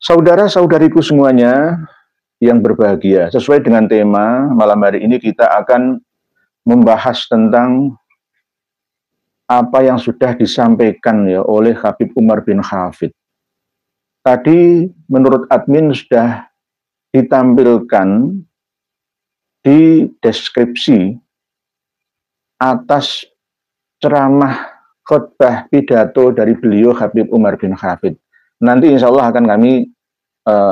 Saudara-saudariku semuanya yang berbahagia, sesuai dengan tema malam hari ini kita akan membahas tentang apa yang sudah disampaikan ya oleh Habib Umar bin Hafid. Tadi menurut admin sudah ditampilkan di deskripsi atas ceramah khutbah pidato dari beliau Habib Umar bin Hafid. Nanti insya Allah akan kami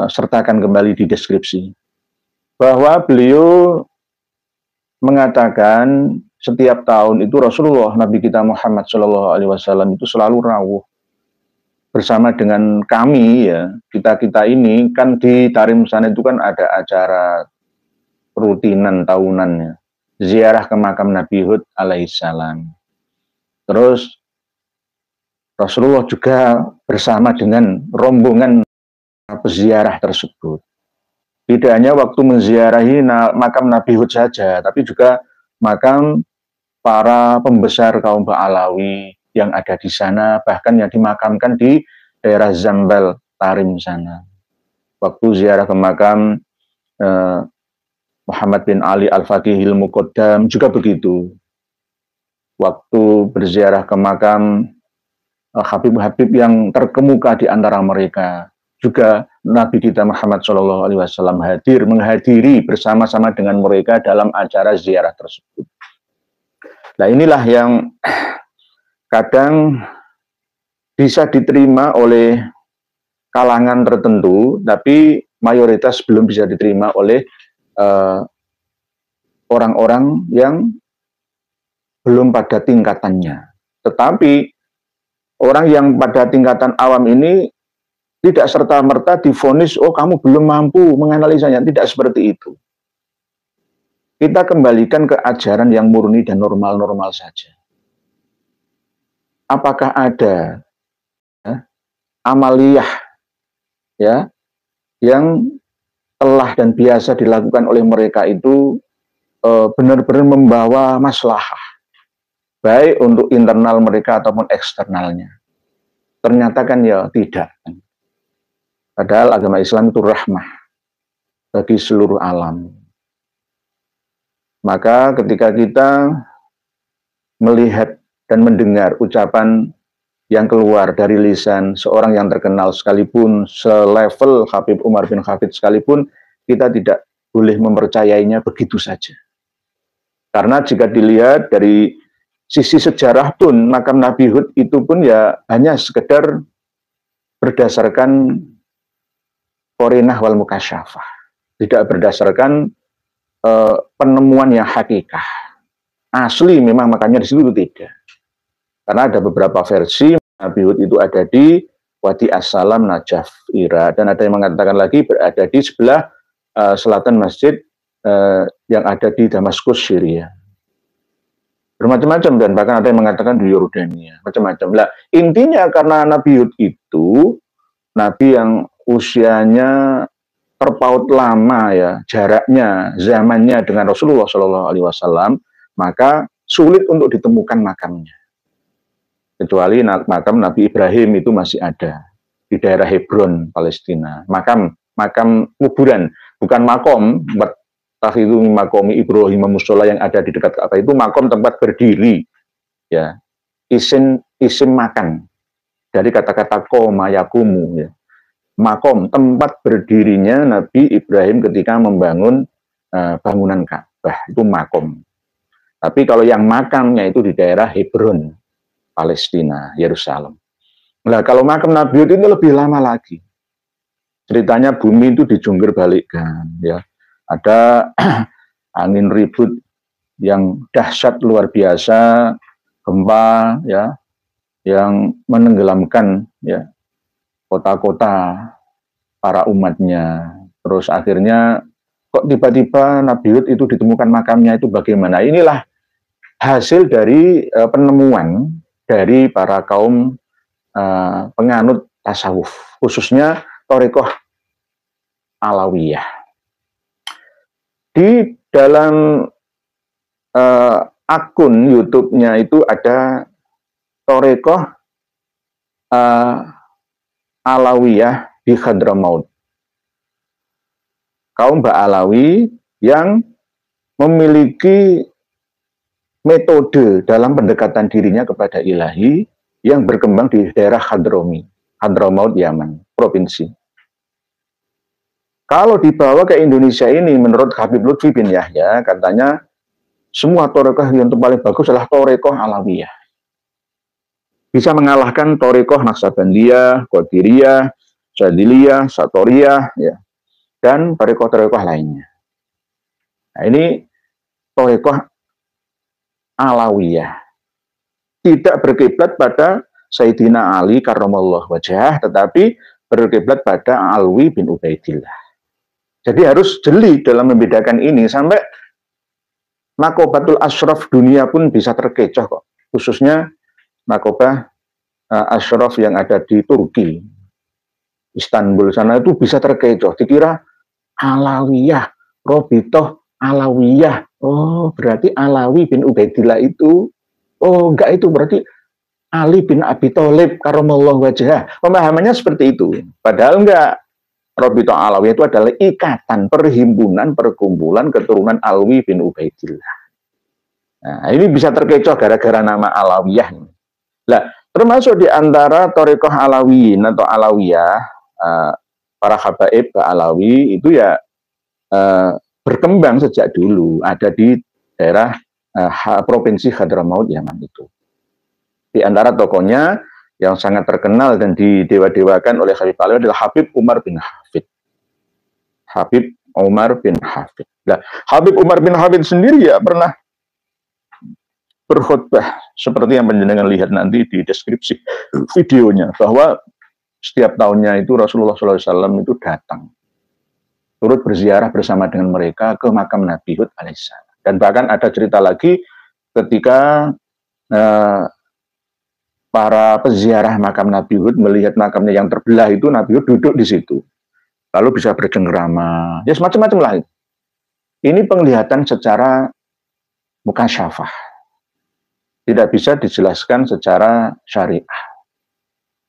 sertakan kembali di deskripsi bahwa beliau mengatakan setiap tahun itu Rasulullah Nabi kita Muhammad SAW itu selalu rawuh bersama dengan kami ya, kita ini kan di Tarim sana itu kan ada acara rutinan tahunannya, ziarah ke makam Nabi Hud alaihissalam. Terus Rasulullah juga bersama dengan rombongan peziarah tersebut. Tidak hanya waktu menziarahi makam Nabi Hud saja, tapi juga makam para pembesar kaum Ba'alawi yang ada di sana, bahkan yang dimakamkan di daerah Zambal, Tarim sana. Waktu ziarah ke makam Muhammad bin Ali Al-Faqihil Muqaddam juga begitu. Waktu berziarah ke makam Habib-habib yang terkemuka di antara mereka, juga Nabi kita Muhammad SAW menghadiri bersama-sama dengan mereka dalam acara ziarah tersebut. Nah inilah yang kadang bisa diterima oleh kalangan tertentu, tapi mayoritas belum bisa diterima oleh orang-orang yang belum pada tingkatannya. Tetapi orang yang pada tingkatan awam ini tidak serta-merta divonis, oh kamu belum mampu menganalisanya. Tidak seperti itu. Kita kembalikan ke ajaran yang murni dan normal-normal saja. Apakah ada amaliyah ya yang telah dan biasa dilakukan oleh mereka itu benar-benar membawa maslahah, baik untuk internal mereka ataupun eksternalnya? Ternyata kan ya tidak. Padahal agama Islam itu rahmah bagi seluruh alam. Maka ketika kita melihat dan mendengar ucapan yang keluar dari lisan seorang yang terkenal sekalipun, selevel Habib Umar bin Hafid sekalipun, kita tidak boleh mempercayainya begitu saja. Karena jika dilihat dari sisi sejarah pun, makam Nabi Hud itu pun ya hanya sekedar berdasarkan Qorinah wal Mukasyafah, tidak berdasarkan penemuan yang hakikah. Asli memang makamnya di situ tidak. Karena ada beberapa versi Nabi Hud itu ada di Wadi As-Salam Najaf Irak, dan ada yang mengatakan lagi berada di sebelah selatan masjid yang ada di Damaskus Syria. Bermacam-macam, dan bahkan ada yang mengatakan di Yordania, macam-macam. Nah, intinya karena Nabi Hud itu Nabi yang usianya terpaut lama ya, jaraknya, zamannya dengan Rasulullah SAW, maka sulit untuk ditemukan makamnya. Kecuali makam Nabi Ibrahim itu masih ada di daerah Hebron, Palestina. Makam kuburan, bukan makom. Itu makomi Ibrahim musola yang ada di dekat Ka'bah itu makom tempat berdiri. Ya, isim makan dari kata-kata koma yakumu ya. Makom, tempat berdirinya Nabi Ibrahim ketika membangun bangunan Ka'bah, itu makom. Tapi kalau yang makamnya itu di daerah Hebron, Palestina, Yerusalem. Nah, kalau makam Nabi Hud ini lebih lama lagi. Ceritanya bumi itu dijungkir balikkan, ya. Ada angin ribut yang dahsyat luar biasa, gempa, ya, yang menenggelamkan, ya, kota-kota para umatnya. Terus akhirnya kok tiba-tiba Nabi Hud itu ditemukan makamnya, itu bagaimana? Inilah hasil dari penemuan dari para kaum penganut tasawuf, khususnya Thariqah Alawiyah. Di dalam akun YouTube-nya itu ada Thariqah Alawiyah di Hadramaut. Kaum Ba'alawi yang memiliki metode dalam pendekatan dirinya kepada ilahi yang berkembang di daerah Hadramaut, Yaman, provinsi. Kalau dibawa ke Indonesia ini, menurut Habib Lutfi bin Yahya, katanya semua torekoh yang paling bagus adalah torekoh Alawiyah. Bisa mengalahkan torekoh Naksabandiyah, Qadiriyah, Syadziliyah, Satoriyah, ya, dan torekoh-torekoh lainnya. Nah, ini torekoh Alawiyah. Tidak berkiblat pada Sayyidina Ali karramallahu wajhah, tetapi berkiblat pada Alwi bin Ubaidillah. Jadi harus jeli dalam membedakan ini, sampai Nakobatul Ashraf dunia pun bisa terkecoh kok. Khususnya Nakobah Ashraf yang ada di Turki, Istanbul sana, itu bisa terkecoh. Dikira Alawiyah, Robitoh Alawiyah. Oh, berarti Alawi bin Ubaidillah itu. Oh, enggak, itu berarti Ali bin Abi Thalib karramallahu wajhah. Pemahamannya seperti itu. Padahal enggak. Robitoh Alawiyah itu adalah ikatan, perhimpunan, perkumpulan keturunan Alwi bin Ubaidillah. Nah, ini bisa terkecoh gara-gara nama Alawiyah. Nah, termasuk di antara Thariqah Alawiyin atau Alawiyah, para habaib Alawi itu ya berkembang sejak dulu, ada di daerah provinsi Hadramaut Yaman itu. Di antara tokohnya yang sangat terkenal dan didewa-dewakan oleh Habib Alawi adalah Habib Umar bin Hafid. Habib Umar bin Hafid. Nah, Habib Umar bin Hafid sendiri ya pernah berkhutbah seperti yang penjenengan lihat nanti di deskripsi videonya, bahwa setiap tahunnya itu Rasulullah SAW itu datang turut berziarah bersama dengan mereka ke makam Nabi Hud alaihissalam. Dan bahkan ada cerita lagi ketika para peziarah makam Nabi Hud melihat makamnya yang terbelah itu, Nabi Hud duduk di situ, lalu bisa bercengkrama, ya semacam-macam lah. Ini penglihatan secara mukasyafah, tidak bisa dijelaskan secara syariah,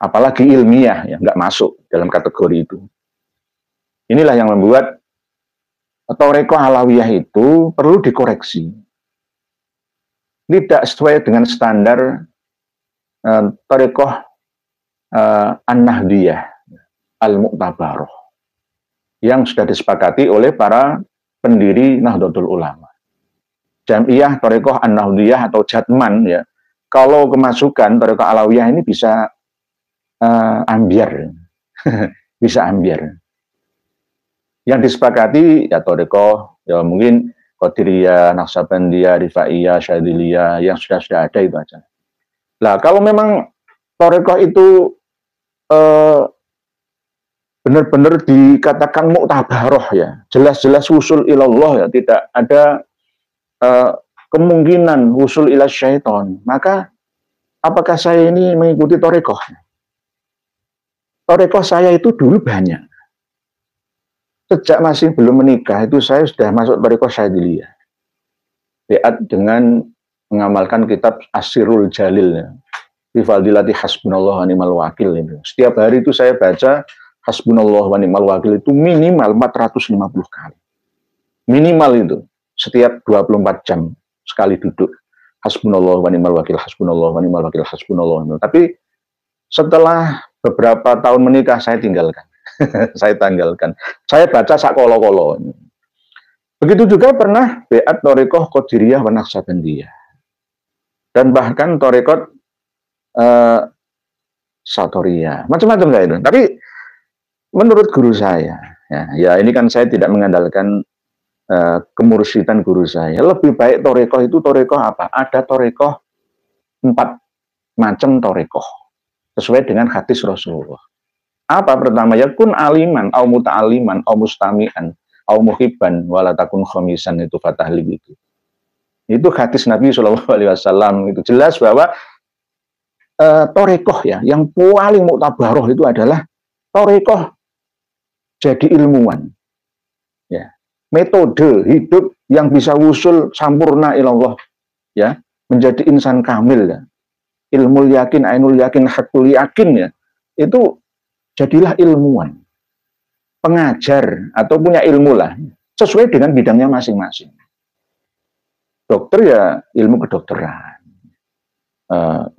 apalagi ilmiah, ya nggak masuk dalam kategori itu. Inilah yang membuat Thariqah Alawiyah itu perlu dikoreksi, tidak sesuai dengan standar Thariqah An-Nahdiyah Al-Mu'tabaroh yang sudah disepakati oleh para pendiri Nahdlatul Ulama. Jam'iyah Thariqah An-Nahdiyah atau Jatman, ya, kalau kemasukan Thariqah Alawiyah ini bisa ambiar bisa ambiar. Yang disepakati ya Thariqah, ya mungkin Qadiriyah, Naksabandiyah, Rifaiyah, Syadziliyah, yang sudah ada itu aja. Nah, kalau memang Thariqah itu benar-benar dikatakan mu'tabaroh, ya, jelas-jelas wusul ilallah, ya, tidak ada kemungkinan wusul ila syaiton, maka apakah saya ini mengikuti Thariqah? Thariqah saya itu dulu banyak. Sejak masih belum menikah itu saya sudah masuk Thariqah Syadziliyah. Beat dengan mengamalkan kitab Asirul Jalil, ya, Fi Fadilati Hasbunallah wa Ni'mal Wakil itu. Setiap hari itu saya baca Hasbunallah wa Ni'mal Wakil itu minimal 450 kali. Minimal itu. Setiap 24 jam sekali duduk. Hasbunallah wa Ni'mal Wakil, Hasbunallah wa Ni'mal Wakil, Hasbunallah wa Ni'mal Wakil. Tapi setelah beberapa tahun menikah saya tinggalkan. Saya tinggalkan. Saya baca sak kolo-kolo. Begitu juga pernah beat Thariqah Qadiriyah wa Naksabandiyah. Dan bahkan Thariqah Satoriyah. Macam-macam saya itu. Tapi menurut guru saya, ya ini kan saya tidak mengandalkan kemursyidhan guru saya. Lebih baik Thariqah itu Thariqah apa? Ada Thariqah 4 macam Thariqah sesuai dengan hadis Rasulullah. Apa pertama? Ya kun aliman, au muta'aliman, au mustami'an, au muhibban, walatakun khomisan, itu fatahli gitu. Itu hadis Nabi SAW. Itu jelas bahwa Thariqah, ya, yang paling mu'tabaroh itu adalah Thariqah jadi ilmuwan, ya, metode hidup yang bisa wusul sampurna ilallah, ya, menjadi insan kamil, ya, ilmul yakin, ainul yakin, hakul yakin, ya, itu jadilah ilmuwan. pengajar atau punya ilmu lah, sesuai dengan bidangnya masing-masing. Dokter ya ilmu kedokteran,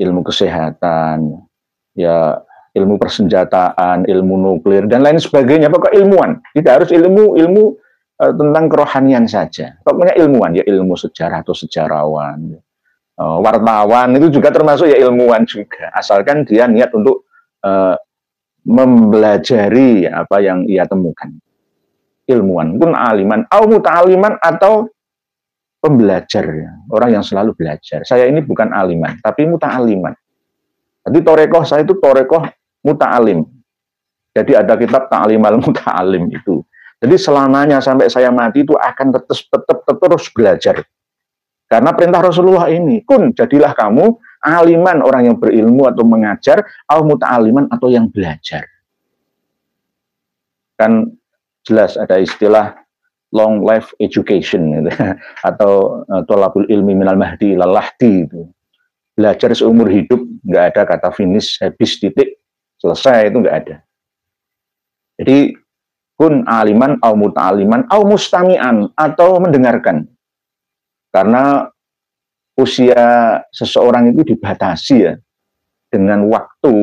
ilmu kesehatan, ya ilmu persenjataan, ilmu nuklir dan lain sebagainya. Pokok ilmuwan, tidak harus ilmu tentang kerohanian saja. Pokoknya ilmuwan, ya ilmu sejarah atau sejarawan, wartawan itu juga termasuk ya ilmuwan juga. Asalkan dia niat untuk mempelajari apa yang ia temukan. Ilmuwan, kun aliman, au muta'aliman atau pembelajar, ya. Orang yang selalu belajar. Saya ini bukan aliman, tapi muta'aliman. Jadi torekoh saya itu torekoh muta'alim. Jadi ada kitab Ta'limal Muta'alim itu. Jadi selamanya sampai saya mati itu akan tetap terus belajar. Karena perintah Rasulullah ini, kun jadilah kamu aliman, orang yang berilmu atau mengajar, au muta'aliman atau yang belajar. Kan jelas ada istilah long life education gitu, atau tolabul ilmi minal mahdi ilal lahdi itu. Belajar seumur hidup, nggak ada kata finish, habis, titik, selesai, itu nggak ada. Jadi kun aliman au muta'aliman au mustami'an atau mendengarkan. Karena usia seseorang itu dibatasi ya dengan waktu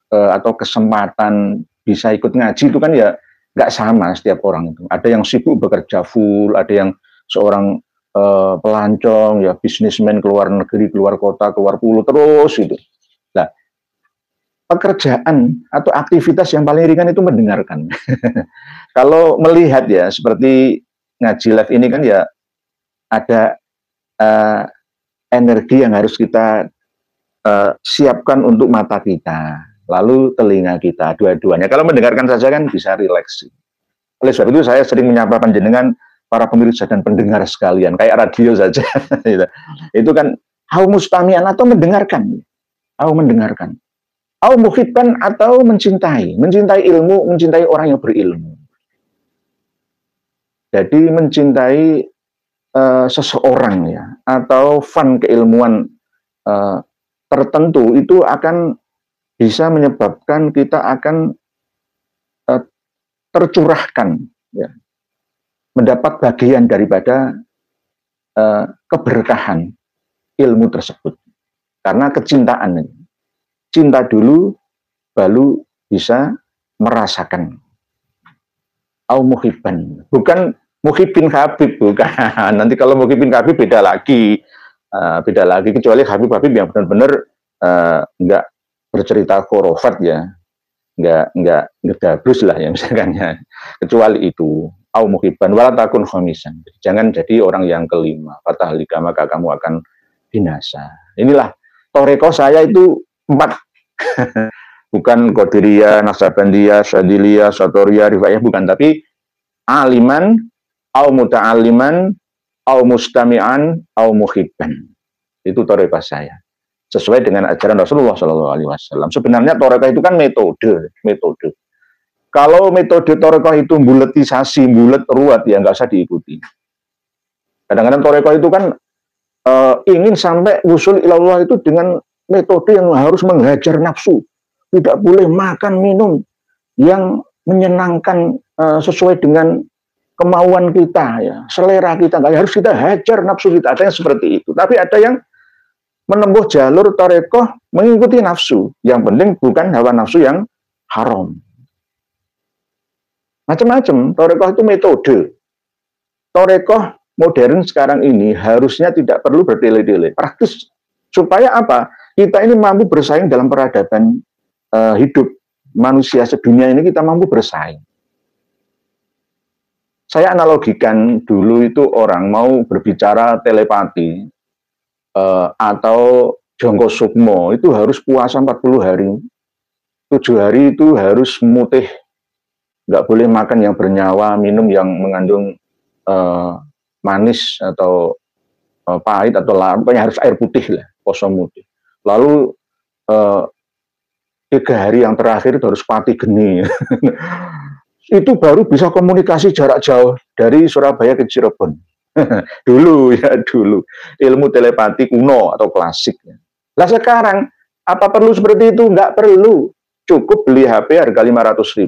atau kesempatan bisa ikut ngaji itu kan ya nggak sama setiap orang itu. Ada yang sibuk bekerja full, ada yang seorang pelancong ya bisnismen keluar negeri, keluar kota, keluar pulau terus itu. Nah, pekerjaan atau aktivitas yang paling ringan itu mendengarkan. Kalau melihat ya seperti ngaji live ini kan ya ada energi yang harus kita siapkan untuk mata kita, lalu telinga kita, dua-duanya. Kalau mendengarkan saja kan bisa rileks. Oleh sebab itu saya sering menyapa panjenengan para pemirsa dan pendengar sekalian, kayak radio saja. Itu kan au mustamian atau mendengarkan, au mendengarkan. Au muhibban atau mencintai ilmu, mencintai orang yang berilmu. Jadi mencintai seseorang ya, atau fan keilmuan tertentu itu akan bisa menyebabkan kita akan tercurahkan, ya, mendapat bagian daripada keberkahan ilmu tersebut. Karena kecintaan ini. Cinta dulu, baru bisa merasakan. Au muhibban. Bukan muhibbin Habib, bukan. Nanti kalau muhibbin Habib beda lagi. Beda lagi, kecuali Habib-Habib yang benar-benar nggak bercerita khurafat ya. Nggak ngedabrus lah ya misalkan ya. Kecuali itu. Au muhibban, wala takun khamisan. Jangan jadi orang yang kelima. Fatahlika, maka kamu akan binasa. Inilah toreko saya itu 4. Bukan Qadiriyah, Naksabandiyah, Syadiliyah, Satoriyah, Rifaiyah, bukan. Tapi aliman, au muta'aliman, au mustami'an, au muhibban. Itu toreko saya. Sesuai dengan ajaran Rasulullah SAW. Sebenarnya toreko itu kan metode. Kalau metode toreko itu buletisasi, bulet ruwet, ya nggak usah diikuti. Kadang-kadang toreko itu kan ingin sampai usul ilallah itu dengan metode yang harus menghajar nafsu, tidak boleh makan minum yang menyenangkan sesuai dengan kemauan kita, ya, selera kita, nggak harus kita hajar nafsu kita. Ada yang seperti itu, tapi ada yang menempuh jalur tarekoh mengikuti nafsu. Yang penting bukan hawa nafsu yang haram. Macam-macam. Tarekoh itu metode. Tarekoh modern sekarang ini harusnya tidak perlu bertele-tele, praktis. Supaya apa? Kita ini mampu bersaing dalam peradaban hidup manusia sedunia ini, kita mampu bersaing. Saya analogikan dulu itu orang mau berbicara telepati atau jongko sukmo itu harus puasa 40 hari. 7 hari itu harus mutih, nggak boleh makan yang bernyawa, minum yang mengandung manis atau pahit atau pokoknya harus air putih lah, poso mutih. Lalu 3 hari yang terakhir itu harus pati geni. Itu baru bisa komunikasi jarak jauh dari Surabaya ke Cirebon. Dulu ilmu telepati kuno atau klasik. Lah sekarang apa perlu seperti itu? Nggak perlu. Cukup beli HP harga 500.000,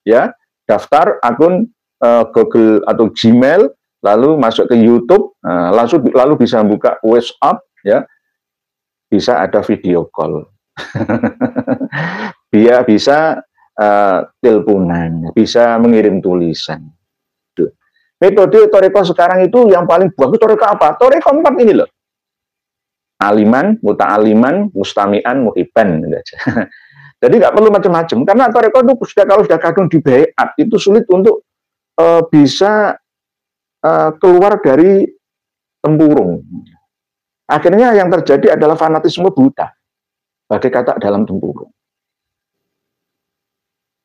ya, daftar akun Google atau Gmail, lalu masuk ke YouTube, lalu bisa buka WhatsApp, ya, bisa ada video call. Dia bisa teleponan, bisa mengirim tulisan. Metode Toreko sekarang itu yang paling bagus Toreko apa? Toreko 4 ini loh. Aliman, muta'aliman, mustami'an, muhibban. Jadi nggak perlu macam-macam. Karena Toreko itu kalau sudah kadung di baiat, itu sulit untuk bisa keluar dari tempurung. Akhirnya yang terjadi adalah fanatisme buta. Bagai kata dalam tempurung.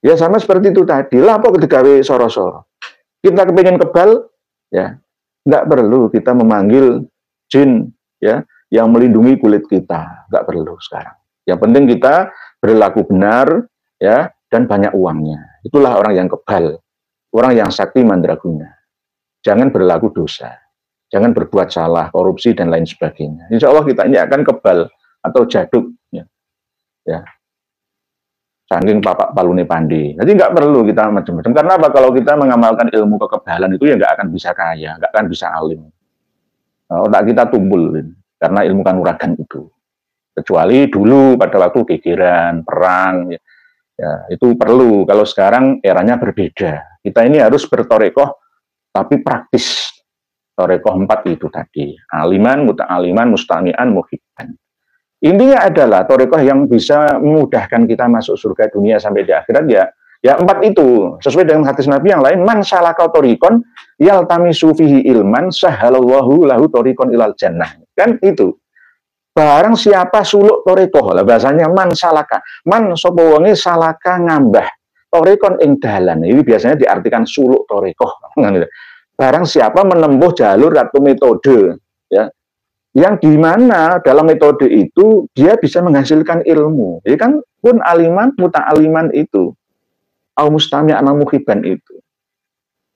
Ya sama seperti itu tadi. Lapo kedegawe soro-soro. Kita kepingin kebal, ya nggak perlu kita memanggil jin, ya, yang melindungi kulit kita. Nggak perlu sekarang. Yang penting kita berlaku benar, ya, dan banyak uangnya. Itulah orang yang kebal. Orang yang sakti mandraguna. Jangan berlaku dosa. Jangan berbuat salah, korupsi, dan lain sebagainya. Insya Allah kita ini akan kebal atau jaduk. Ya. Saking papak palune pandi. Jadi nggak perlu kita macam-macam. Karena apa? Kalau kita mengamalkan ilmu kekebalan itu ya nggak akan bisa kaya, nggak akan bisa alim. Otak kita tumpul karena ilmu kanuragan itu. Kecuali dulu pada waktu gegeran, perang, ya, itu perlu. Kalau sekarang eranya berbeda. Kita ini harus bertorekoh, tapi praktis. Torekoh 4 itu tadi. Aliman, muta'aliman, mustami'an, muhibban. Intinya adalah torekoh yang bisa memudahkan kita masuk surga dunia sampai di akhirat, ya 4 itu. Sesuai dengan hadis Nabi yang lain, man salaka torikon yaltamisu fihi ilman sahalallahu lahu torikon ilal jannah. Kan itu. Barang siapa suluk torekoh, lah bahasanya man salaka. Man sapa wonge salaka ngambah torikon ing dalan. Ini biasanya diartikan suluk torekoh. Barang siapa menempuh jalur atau metode, ya, yang dimana dalam metode itu dia bisa menghasilkan ilmu. Jadi kan pun aliman, muta'aliman itu, au mustami'an muhibban itu.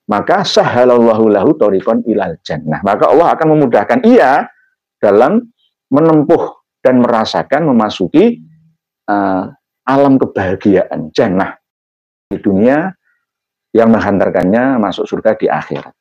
Maka sahalallahu lahu thoriqan ilal jannah. Maka Allah akan memudahkan ia dalam menempuh dan merasakan memasuki alam kebahagiaan jannah di dunia yang menghantarkannya masuk surga di akhirat.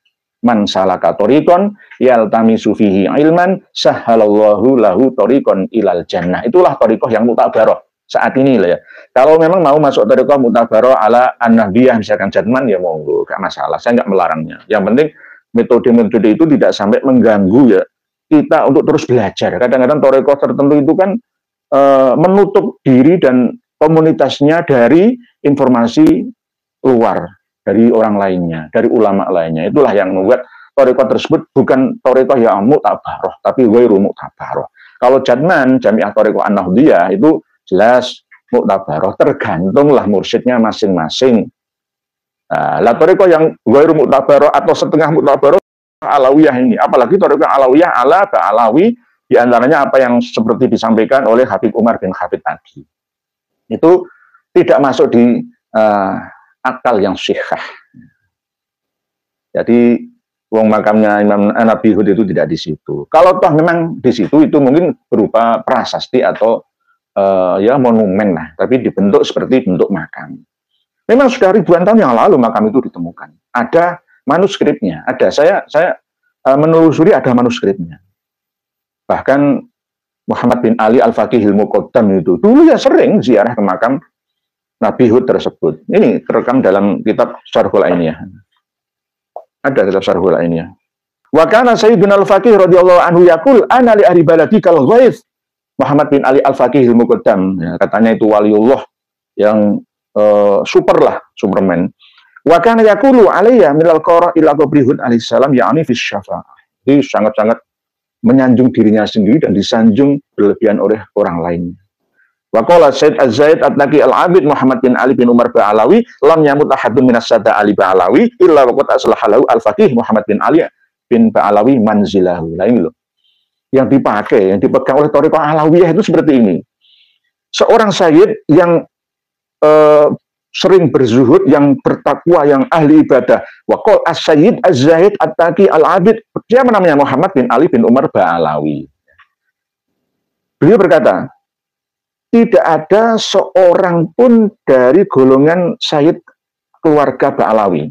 Man salaka thoriqan yaltamisu fihi ilman sahalallahu lahu thoriqan ilal jannah. Itulah thoriqah yang mutabaroh saat ini lah ya. Kalau memang mau masuk thoriqah mutabaroh ala an-nabiyah misalkan jadman, ya monggo, gak masalah, saya nggak melarangnya. Yang penting metode-metode itu tidak sampai mengganggu ya kita untuk terus belajar. Kadang-kadang thoriqah tertentu itu kan menutup diri dan komunitasnya dari informasi luar, dari orang lainnya, dari ulama lainnya. Itulah yang membuat thoriqah tersebut bukan thoriqah yang mutabaroh, tapi ghairu mutabaroh. Kalau jadman, jami'ah thoriqah an-nahdiyah, itu jelas mutabaroh, tergantunglah mursyidnya masing-masing. Lah thoriqah yang ghairu mutabaroh atau setengah mutabaroh, alawiyah ini, apalagi thoriqah alawiyah ala ba'alawi, diantaranya apa yang seperti disampaikan oleh Habib Umar bin Khattab tadi. Itu tidak masuk di akal yang syihah. Jadi wong makamnya Imam Nabi Hud itu tidak di situ. Kalau toh memang di situ, itu mungkin berupa prasasti atau ya monumen lah, tapi dibentuk seperti bentuk makam. Memang sudah ribuan tahun yang lalu makam itu ditemukan. Ada manuskripnya, ada. Saya menelusuri ada manuskripnya. Bahkan Muhammad bin Ali Al-Faqihil Muqaddam itu dulu ya sering ziarah ke makam Nabi Hud tersebut. Ini terekam dalam kitab Syarhul Ainiyah. Ada kitab Syarhul Ainiyah. Wa kana Sayyidina Al-Faqih radhiyallahu anhu yaqul ana li ahli baladi kal ghaith. Muhammad bin Ali Al-Faqih Al-Muqaddam, ya, katanya itu waliullah yang super lah, Superman. Wa kana yaqulu alayya minal qara ila qabri Hud alaihi salam ya'ni fi syafa'ah. Jadi sangat-sangat menyanjung dirinya sendiri dan disanjung berlebihan oleh orang lain. Waqala Said Az-Zaid At-Taqi Al-Abid Muhammad bin Ali bin Umar Ba'alawi lam yamut ahadun minas sada Ali Ba'alawi illa waqad aslahalahu Al-Faqih Muhammad bin Ali bin Ba'alawi manzilahu. Nah ini loh, yang dipakai, yang dipegang oleh thoriqah alawiyah itu seperti ini. Seorang sayyid yang sering berzuhud, yang bertakwa, yang ahli ibadah. Waqal as-Sayyid Az-Zaid At-Taqi Al-Abid, dia namanya Muhammad bin Ali bin Umar Ba'alawi. Beliau berkata, tidak ada seorang pun dari golongan Sayyid keluarga Ba'alawi,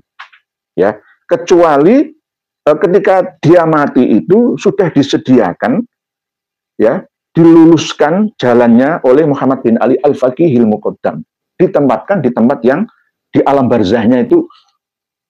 ya, kecuali ketika dia mati itu sudah disediakan, ya, diluluskan jalannya oleh Muhammad bin Ali Al-Faqihil Muqaddam, ditempatkan di tempat yang di alam barzahnya itu,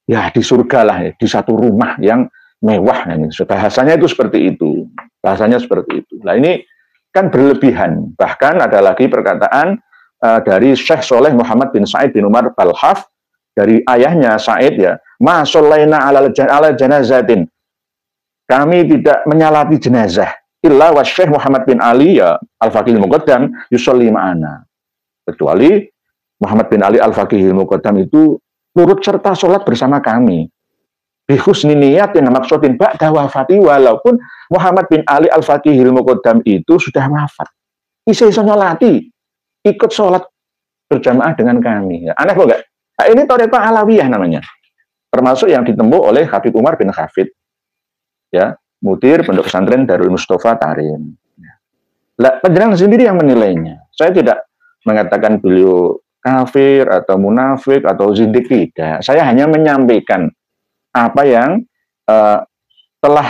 ya di surga lah, ya, di satu rumah yang mewah. Bahasanya itu seperti itu, bahasanya seperti itu. Nah ini kan berlebihan. Bahkan ada lagi perkataan dari Syekh Soleh Muhammad bin Said bin Umar Balhaf, dari ayahnya Said, ya, ma sholaina ala janazatin, kami tidak menyalati jenazah illa wa Syekh Muhammad bin Ali, ya, Al-Faqihil Muqaddam yusolli ma'ana, kecuali Muhammad bin Ali Al-Faqihil Muqaddam itu turut serta sholat bersama kami bihusni niyatin maksudin ba'da wafati, walaupun Muhammad bin Ali Al-Faqihil Muqaddam itu sudah wafat, bisa nyolati, ikut sholat berjamaah dengan kami. Ya, aneh kok enggak? Nah, ini Thariqah Alawiyah namanya, termasuk yang ditempuh oleh Habib Umar bin Hafid, ya, mudir pondok pesantren Darul Mustafa Tarim. Lah, panjenengan sendiri yang menilainya. Saya tidak mengatakan beliau kafir atau munafik atau zindik, tidak. Saya hanya menyampaikan apa yang telah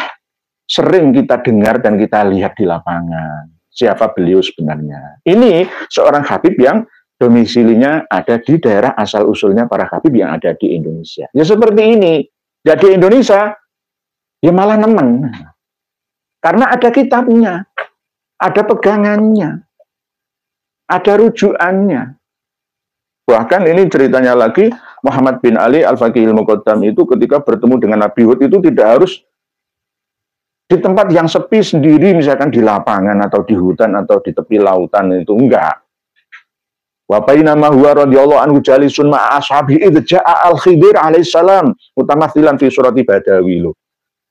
sering kita dengar dan kita lihat di lapangan. Siapa beliau sebenarnya. Ini seorang Habib yang domisilinya ada di daerah asal-usulnya para Habib yang ada di Indonesia. Ya seperti ini. Ya di Indonesia, ya malah nemen. Karena ada kitabnya, ada pegangannya, ada rujukannya. Bahkan ini ceritanya lagi, Muhammad bin Ali Al-Faqihil Muqaddam itu ketika bertemu dengan Nabi Hud itu tidak harus di tempat yang sepi sendiri, misalkan di lapangan atau di hutan atau di tepi lautan, itu enggak. Wa bainama huwa radhiyallahu anhu jalisun ma'a ashabi idz ja'a al-Khidir alaihi salam mutamathilan fi surati Badawi.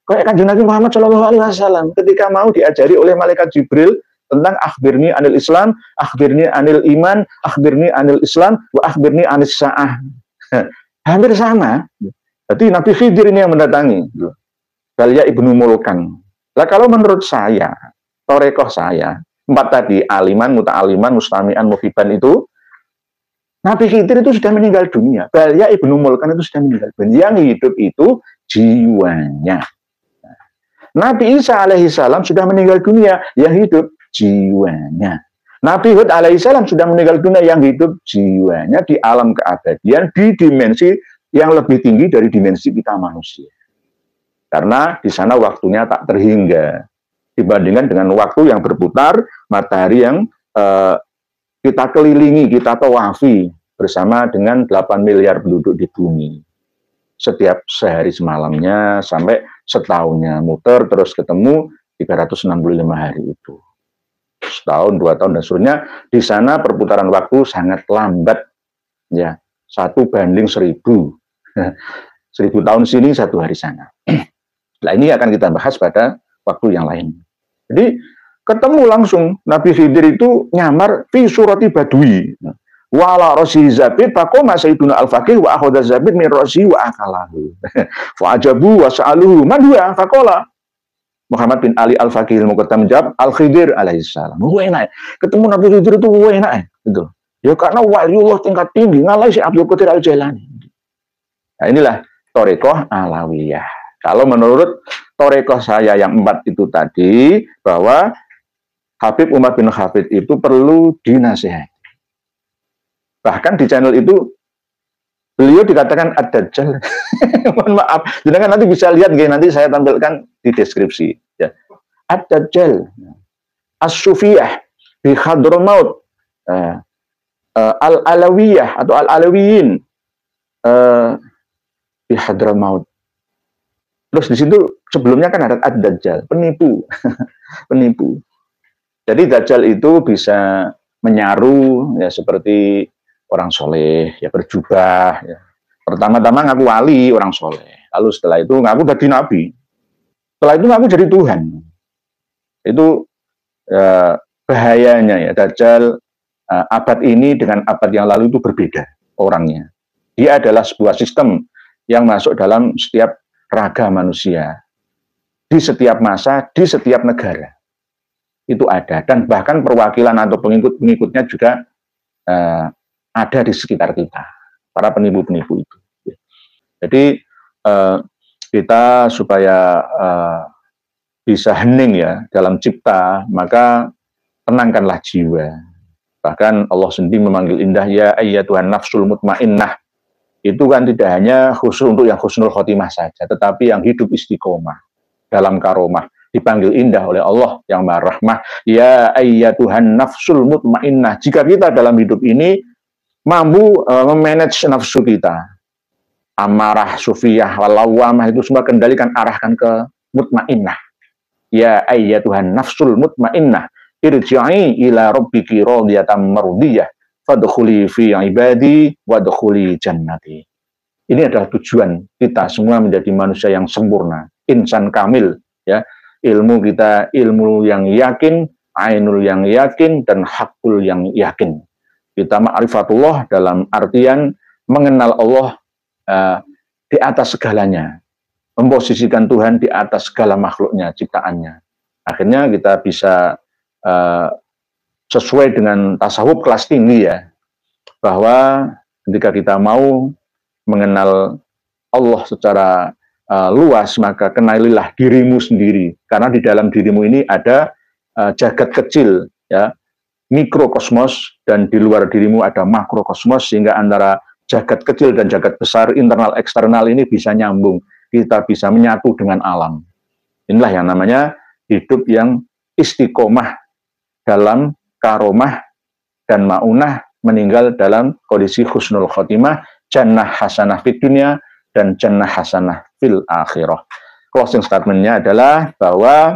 Kayak Kanjeng Nabi Muhammad sallallahu alaihi wasallam ketika mau diajari oleh malaikat Jibril tentang akhbirni anil Islam, akhbirni anil iman, akhbirni anil Islam, wa akhbirni anis sa'ah. Hampir sama. Jadi Nabi Khidir ini yang mendatangi. Balya Ibnu Mulkan. Lah kalau menurut saya, Thariqah saya, 4 tadi, aliman, muta'aliman, mustami'an, muhiban itu, Nabi Khidir itu sudah meninggal dunia. Balya Ibnu Mulkan itu sudah meninggal dunia. Yang hidup itu jiwanya. Nabi Isa alaihissalam sudah meninggal dunia. Yang hidup jiwanya. Nabi Hud alaihissalam sudah meninggal dunia. Yang hidup jiwanya di alam keabadian, di dimensi yang lebih tinggi dari dimensi kita manusia. Karena di sana waktunya tak terhingga. Dibandingkan dengan waktu yang berputar, matahari yang kita kelilingi, kita tawafi bersama dengan 8 miliar penduduk di bumi. Setiap sehari semalamnya sampai setahunnya muter terus ketemu 365 hari itu. Setahun, 2 tahun dan seterusnya. Di sana perputaran waktu sangat lambat, ya, 1:1000. 1000 tahun sini, 1 hari sana. Nah ini akan kita bahas pada waktu yang lain. Jadi ketemu langsung Nabi Khidir itu nyamar fi surati Badui. Wala rosi Zabid faqoma sayyiduna al-faqih wa akhadha Zabid min rosi wa akalahu. Fa ajabu wa sa'aluhu man huwa faqala Muhammad bin Ali Al-Faqihil Muqaddam menjawab Al-Khidir alaihissalam. Enak. Ketemu Nabi Khidir itu enak, gitu. Ya karena waliullah tingkat tinggi ngalai si Abdul Qadir Al-Jailani. Nah inilah Thariqah Alawiyah. Kalau menurut Thariqah saya yang 4 itu tadi, bahwa Habib Umar bin Hafid itu perlu dinasihati. Bahkan di channel itu, beliau dikatakan ad-dajjal. Mohon maaf, jadi nanti bisa lihat, nanti saya tampilkan di deskripsi. Ya. Ad-dajjal, as-sufiyah, bi Hadramaut, al-alawiyah atau al-alawiyin, bi Hadramaut. Terus di situ sebelumnya kan ada ad-dajjal, penipu. Penipu. Jadi dajjal itu bisa menyaru, ya, seperti orang soleh, ya, berjubah, ya. Pertama-tama ngaku wali, orang soleh. Lalu setelah itu ngaku jadi nabi. Setelah itu ngaku jadi Tuhan. Itu bahayanya, ya, dajjal abad ini dengan abad yang lalu itu berbeda orangnya. Dia adalah sebuah sistem yang masuk dalam setiap raga manusia, di setiap masa, di setiap negara itu ada, dan bahkan perwakilan atau pengikut-pengikutnya juga ada di sekitar kita, para penipu-penipu itu. Jadi kita supaya bisa hening ya dalam cipta, maka tenangkanlah jiwa. Bahkan Allah sendiri memanggil indah, ya ayyatuhan nafsul mutmainnah. Itu kan tidak hanya khusus untuk yang husnul khotimah saja, tetapi yang hidup istiqomah dalam karomah. Dipanggil indah oleh Allah yang Maha Rahmah, ya ayyatuhan nafsul mutmainnah. Jika kita dalam hidup ini mampu memanage nafsu kita, amarah, sufiyah, walawamah, itu semua kendalikan, arahkan ke mutmainnah. Ya ayyatuhan nafsul mutmainnah, irji'i ila rabbiki radiyatan mardiyah, fadkhuli fi ibadi wadkhuli jannati. Ini adalah tujuan kita semua menjadi manusia yang sempurna, insan kamil, ya. Ilmu kita ilmu yang yakin, ainul yang yakin, dan hakul yang yakin. Kita ma'rifatullah dalam artian mengenal Allah di atas segalanya, memposisikan Tuhan di atas segala makhluknya, ciptaannya. Akhirnya kita bisa sesuai dengan tasawuf kelas tinggi ya, bahwa ketika kita mau mengenal Allah secara luas, maka kenalilah dirimu sendiri, karena di dalam dirimu ini ada jagat kecil ya, mikrokosmos, dan di luar dirimu ada makrokosmos, sehingga antara jagat kecil dan jagat besar, internal eksternal ini bisa nyambung, kita bisa menyatu dengan alam. Inilah yang namanya hidup yang istiqomah dalam karomah dan maunah, meninggal dalam kondisi husnul khotimah, jannah hasanah fid dunya dan jannah hasanah fil akhirah. Closing statementnya adalah bahwa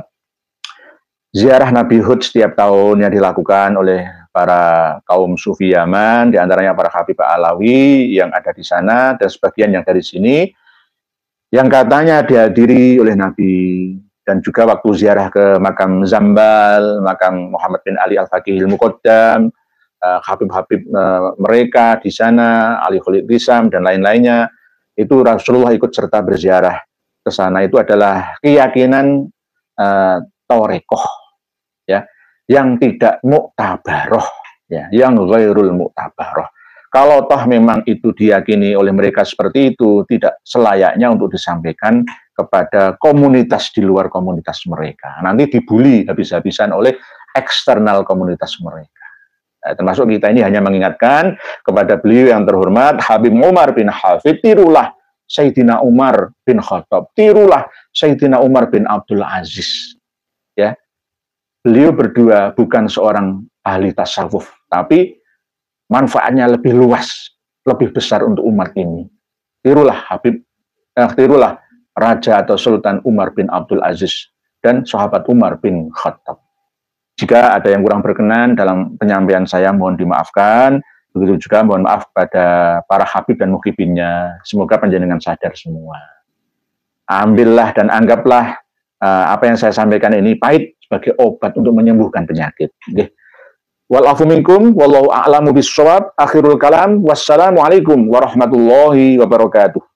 ziarah Nabi Hud setiap tahunnya dilakukan oleh para kaum sufi Yaman, diantaranya para Habib Alawi yang ada di sana, dan sebagian yang dari sini, yang katanya dihadiri oleh Nabi. Dan juga waktu ziarah ke makam Zambal, makam Muhammad bin Ali Al-Faqihil Muqaddam, Habib-habib mereka di sana, Ali Khalid Rizam, dan lain-lainnya, itu Rasulullah ikut serta berziarah ke sana. Itu adalah keyakinan torekoh, ya, yang tidak muktabaroh, ya, yang ghairul muktabaroh. Kalau toh memang itu diyakini oleh mereka seperti itu, tidak selayaknya untuk disampaikan kepada komunitas di luar komunitas mereka. Nanti dibully habis-habisan oleh eksternal komunitas mereka. Termasuk kita ini hanya mengingatkan kepada beliau yang terhormat Habib Umar bin Hafid, tirulah Sayyidina Umar bin Khattab, tirulah Sayyidina Umar bin Abdul Aziz. Ya, beliau berdua bukan seorang ahli tasawuf, tapi manfaatnya lebih luas, lebih besar untuk umat ini. Tirulah tirulah Raja atau Sultan Umar bin Abdul Aziz dan sahabat Umar bin Khattab. Jika ada yang kurang berkenan dalam penyampaian saya, mohon dimaafkan. Begitu juga mohon maaf pada para habib dan muhibinnya. Semoga panjenengan sadar semua. Ambillah dan anggaplah apa yang saya sampaikan ini pahit sebagai obat untuk menyembuhkan penyakit. Walafu minkum, wallahu a'lamu bis-shawab. Akhirul kalam, wassalamualaikum warahmatullahi wabarakatuh.